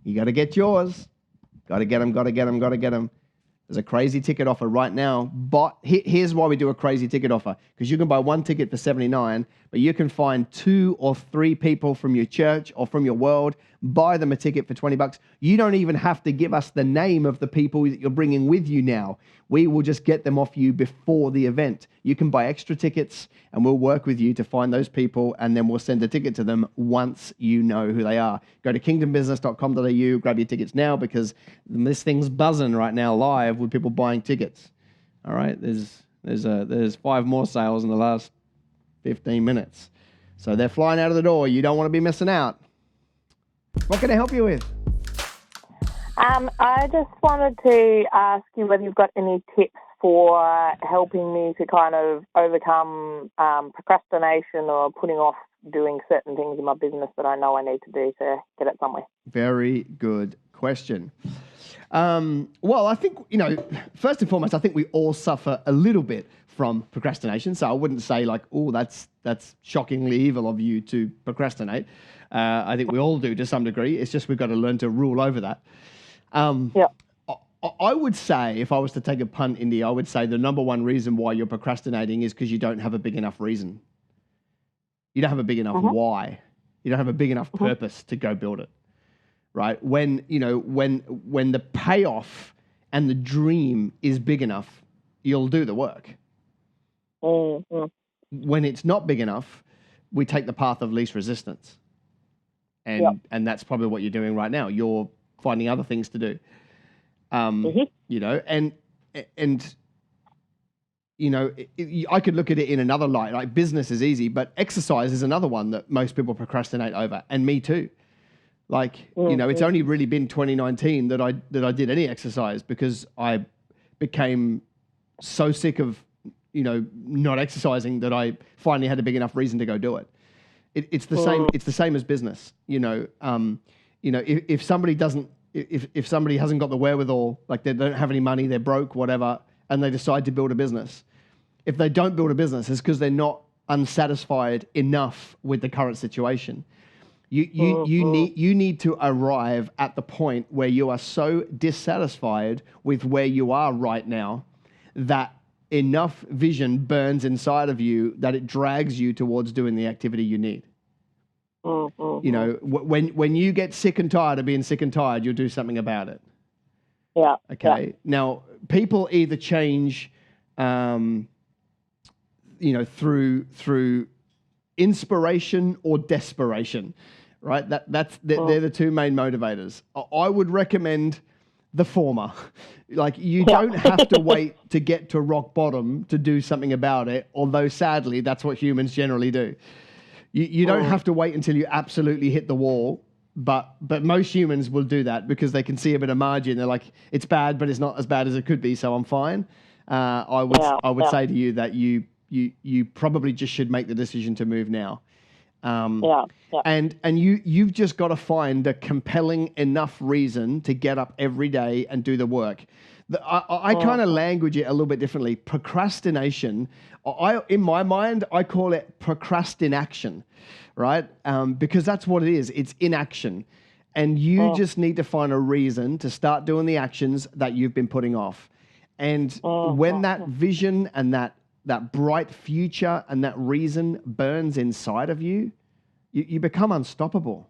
You got to get yours. Got to get them, got to get them, got to get them. There's a crazy ticket offer right now. But here's why we do a crazy ticket offer. Because you can buy one ticket for $79, but you can find 2 or 3 people from your church or from your world, buy them a ticket for $20. You don't even have to give us the name of the people that you're bringing with you now. We will just get them off you before the event. You can buy extra tickets and we'll work with you to find those people, and then we'll send a ticket to them once you know who they are. Go to kingdombusiness.com.au, grab your tickets now, because this thing's buzzing right now live with people buying tickets. All right, there's 5 more sales in the last 15 minutes. So they're flying out of the door. You don't want to be missing out. What can I help you with? I just wanted to ask you whether you've got any tips for helping me to kind of overcome procrastination or putting off doing certain things in my business that I know I need to do to get it somewhere. Very good question. Well, I think, first and foremost, I think we all suffer a little bit from procrastination. So I wouldn't say like, oh, that's shockingly evil of you to procrastinate. I think we all do to some degree. It's just we've got to learn to rule over that. I would say, if I was to take a punt, Indy, I would say the number one reason why you're procrastinating is because you don't have a big enough reason. You don't have a big enough why. You don't have a big enough purpose to go build it, right? When the payoff and the dream is big enough, you'll do the work. When it's not big enough, we take the path of least resistance. And that's probably what you're doing right now. You're finding other things to do. I could look at it in another light. Like business is easy, but exercise is another one that most people procrastinate over, and me too. Like, it's only really been 2019 that I did any exercise, because I became so sick of, not exercising that I finally had a big enough reason to go do it. It's the same. It's the same as business. If somebody doesn't, if somebody hasn't got the wherewithal, like they don't have any money, they're broke, whatever, and they decide to build a business. If they don't build a business, it's because they're not unsatisfied enough with the current situation. You need to arrive at the point where you are so dissatisfied with where you are right now that enough vision burns inside of you that it drags you towards doing the activity you need. When you get sick and tired of being sick and tired, you'll do something about it. Okay. Now, people either change, through inspiration or desperation, right? They're the 2 main motivators. I would recommend the former. Like, you don't have to wait to get to rock bottom to do something about it, although sadly that's what humans generally do. You don't have to wait until you absolutely hit the wall, but most humans will do that because they can see a bit of margin. They're like, it's bad, but it's not as bad as it could be, so I'm fine. I would say to you that you probably just should make the decision to move now. And you've just got to find a compelling enough reason to get up every day and do the work. I kind of language it a little bit differently. Procrastination, in my mind, I call it procrastinaction, right? Because that's what it is. It's inaction. And you just need to find a reason to start doing the actions that you've been putting off. And when that vision and that bright future and that reason burns inside of you, you become unstoppable.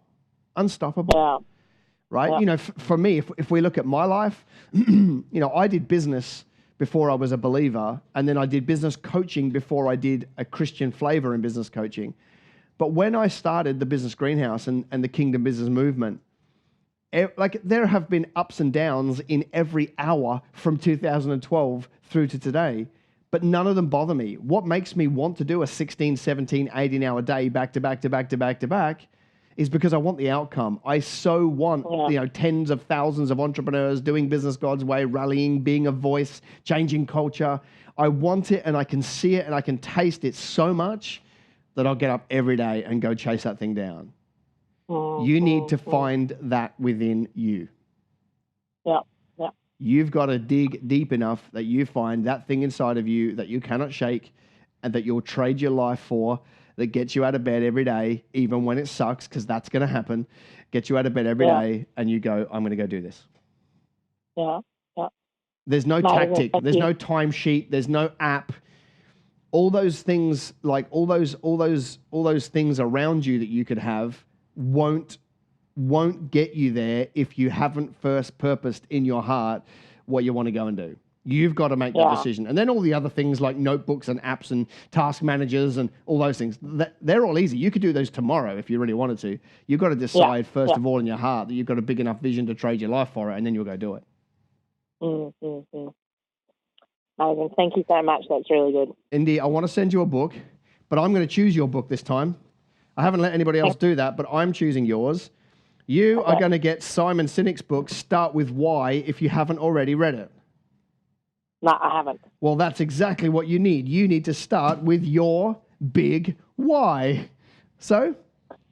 Right? For me, if we look at my life, I did business before I was a believer, and then I did business coaching before I did a Christian flavor in business coaching. But when I started the Business Greenhouse and the Kingdom Business Movement, there have been ups and downs in every hour from 2012 through to today, but none of them bother me. What makes me want to do a 16, 17, 18-hour day back to back to back to back to back is because I want the outcome. I so want, tens of thousands of entrepreneurs doing business God's way, rallying, being a voice, changing culture. I want it, and I can see it, and I can taste it so much that I'll get up every day and go chase that thing down. You need to find that within you. You've got to dig deep enough that you find that thing inside of you that you cannot shake and that you'll trade your life for, that gets you out of bed every day, even when it sucks, because that's going to happen. gets you out of bed every day, and you go, I'm going to go do this. Yeah. Yeah. There's no tactic. There's no timesheet. There's no app. All those things, like all those things around you that you could have, won't get you there if you haven't first purposed in your heart what you want to go and do. You've got to make that decision. And then all the other things like notebooks and apps and task managers and all those things, they're all easy. You could do those tomorrow if you really wanted to. You've got to decide first of all in your heart that you've got a big enough vision to trade your life for it, and then you'll go do it. Mm-hmm. Amazing. Thank you so much. That's really good. Indy, I want to send you a book, but I'm going to choose your book this time. I haven't let anybody else do that, but I'm choosing yours. You are going to get Simon Sinek's book, Start With Why, if you haven't already read it. No, I haven't. Well, that's exactly what you need. You need to start with your big why. So,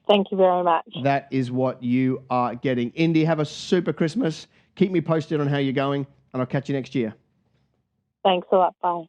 thank you very much. That is what you are getting. Indy, have a super Christmas. Keep me posted on how you're going, and I'll catch you next year. Thanks a lot. Bye.